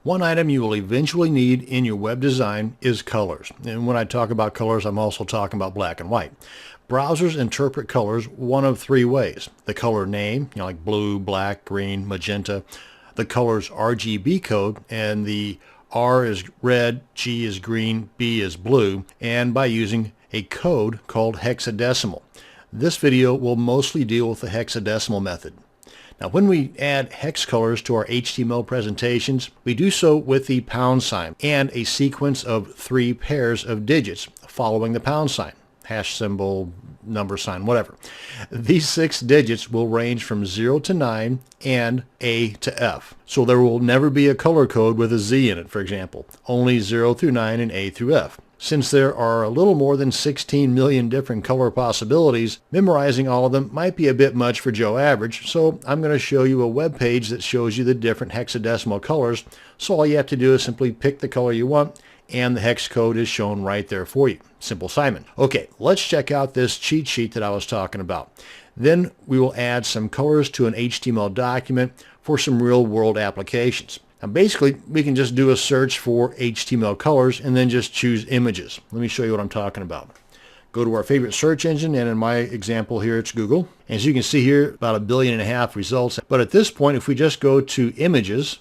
One item you will eventually need in your web design is colors. And when I talk about colors, I'm also talking about black and white. Browsers interpret colors one of three ways. The color name, like blue, black, green, magenta. The color's RGB code, and the R is red, G is green, B is blue, and by using a code called hexadecimal. This video will mostly deal with the hexadecimal method. Now, when we add hex colors to our HTML presentations, we do so with the pound sign and a sequence of 3 pairs of digits following the pound sign, hash symbol, number sign, whatever. These 6 digits will range from 0 to 9 and A to F. So there will never be a color code with a Z in it, for example. Only 0 through 9 and A through F. Since there are a little more than 16 million different color possibilities, memorizing all of them might be a bit much for Joe Average, so I'm going to show you a web page that shows you the different hexadecimal colors. So all you have to do is simply pick the color you want, and the hex code is shown right there for you. Simple Simon. Okay, let's check out this cheat sheet that I was talking about. Then we will add some colors to an HTML document for some real-world applications. Now basically, we can just do a search for HTML colors and then just choose images. Let me show you what I'm talking about. Go to our favorite search engine, and in my example here, it's Google. As you can see here, about 1.5 billion results. But at this point, if we just go to images,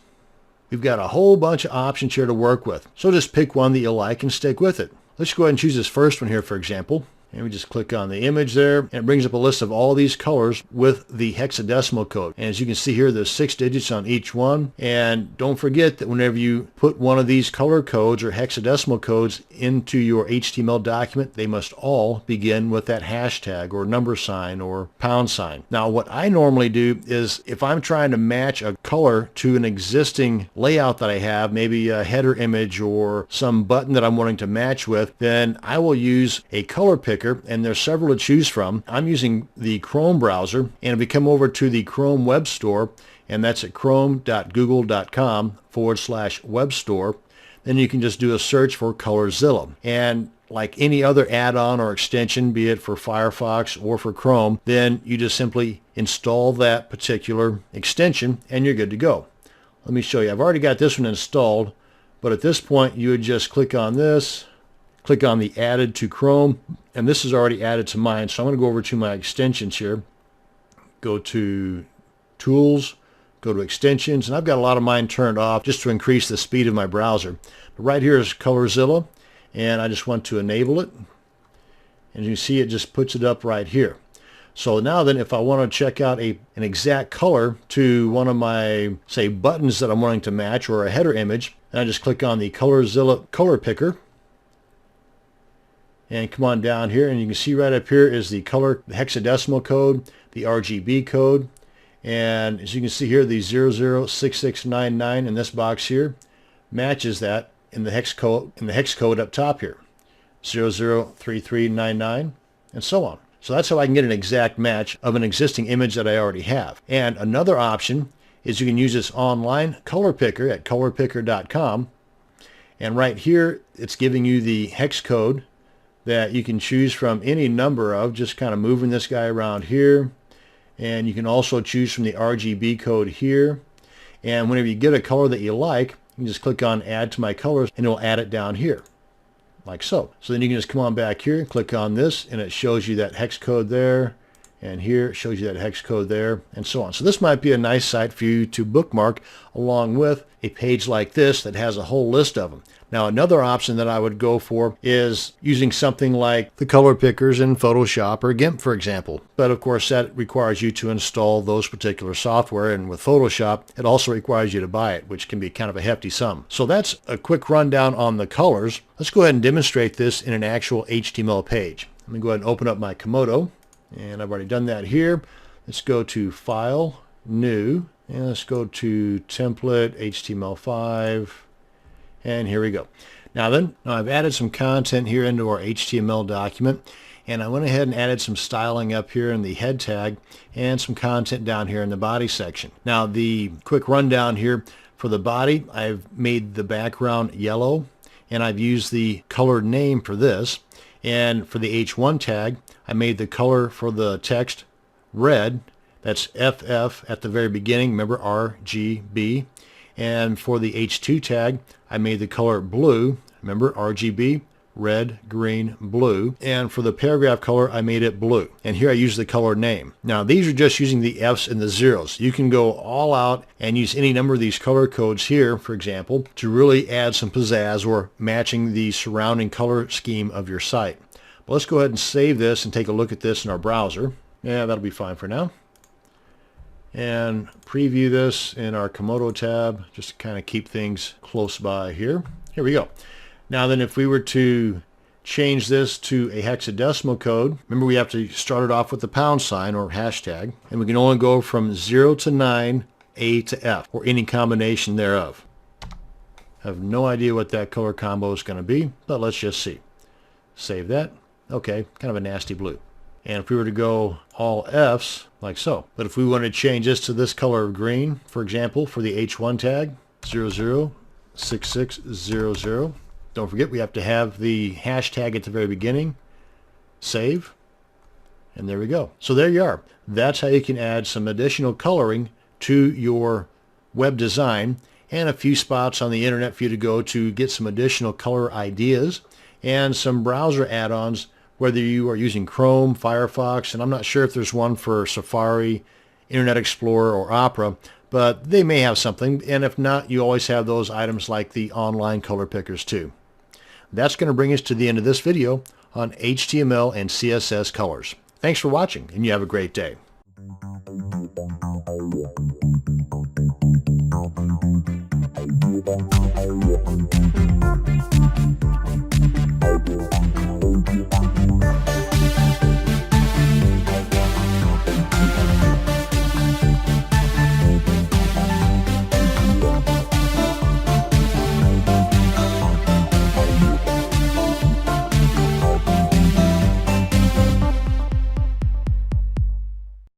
we've got a whole bunch of options here to work with. So just pick one that you like and stick with it. Let's go ahead and choose this first one here, for example. And we just click on the image there, and it brings up a list of all these colors with the hexadecimal code. And as you can see here, there's 6 digits on each one. And don't forget that whenever you put one of these color codes or hexadecimal codes into your HTML document, they must all begin with that hashtag or number sign or pound sign. Now, what I normally do is if I'm trying to match a color to an existing layout that I have, maybe a header image or some button that I'm wanting to match with, then I will use a color picker. And there's several to choose from. I'm using the Chrome browser, and if we come over to the Chrome Web Store, and that's at chrome.google.com/web store, then you can just do a search for ColorZilla. And like any other add-on or extension, be it for Firefox or for Chrome, then you just simply install that particular extension and you're good to go. Let me show you. I've already got this one installed, but at this point you would just click on this, click on the added to Chrome, and this is already added to mine. So I'm going to go over to my extensions here, go to Tools, go to Extensions, and I've got a lot of mine turned off just to increase the speed of my browser. But right here is ColorZilla, and I just want to enable it. And you see it just puts it up right here. So now then, if I want to check out an exact color to one of my, say, buttons that I'm wanting to match or a header image, then I just click on the ColorZilla color picker. And come on down here, and you can see right up here is the color hexadecimal code, the RGB code, and as you can see here, the 006699 in this box here matches that in the hex code up top here, 003399, and so on. So that's how I can get an exact match of an existing image that I already have. And another option is you can use this online color picker at colorpicker.com, and right here it's giving you the hex code that you can choose from any number of, just kind of moving this guy around here. And you can also choose from the RGB code here. And whenever you get a color that you like, you can just click on Add to My Colors, and it will add it down here, like so. So then you can just come on back here and click on this, and it shows you that hex code there. And here it shows you that hex code there, and so on. So this might be a nice site for you to bookmark along with a page like this that has a whole list of them. Now, another option that I would go for is using something like the color pickers in Photoshop or GIMP, for example. But of course, that requires you to install those particular software, and with Photoshop, it also requires you to buy it, which can be kind of a hefty sum. So that's a quick rundown on the colors. Let's go ahead and demonstrate this in an actual HTML page. Let me go ahead and open up my Komodo. And I've already done that here. Let's go to File, New, and let's go to Template, HTML5, and here we go. Now I've added some content here into our HTML document, and I went ahead and added some styling up here in the head tag and some content down here in the body section. Now the quick rundown here for the body, I've made the background yellow, and I've used the color name for this. And for the H1 tag, I made the color for the text red. That's FF at the very beginning. Remember, RGB. And for the H2 tag, I made the color blue. Remember, RGB, red, green, blue. And for the paragraph color, I made it blue. And here I use the color name. Now, these are just using the F's and the zeros. You can go all out and use any number of these color codes here, for example, to really add some pizzazz or matching the surrounding color scheme of your site. But let's go ahead and save this and take a look at this in our browser. Yeah, that'll be fine for now. And preview this in our Komodo tab, just to kind of keep things close by here. Here we go. Now then, if we were to change this to a hexadecimal code, remember we have to start it off with the pound sign or hashtag, and we can only go from 0 to 9, A to F, or any combination thereof. I have no idea what that color combo is going to be, but let's just see. Save that. Okay, kind of a nasty blue. And if we were to go all F's, like so. But if we want to change this to this color of green, for example, for the H1 tag, 006600. Don't forget, we have to have the hashtag at the very beginning. Save. And there we go. So there you are. That's how you can add some additional coloring to your web design, and a few spots on the internet for you to go to get some additional color ideas and some browser add-ons, whether you are using Chrome, Firefox, and I'm not sure if there's one for Safari, Internet Explorer, or Opera, but they may have something, and if not, you always have those items like the online color pickers too. That's going to bring us to the end of this video on HTML and CSS colors. Thanks for watching, and you have a great day. Thank you.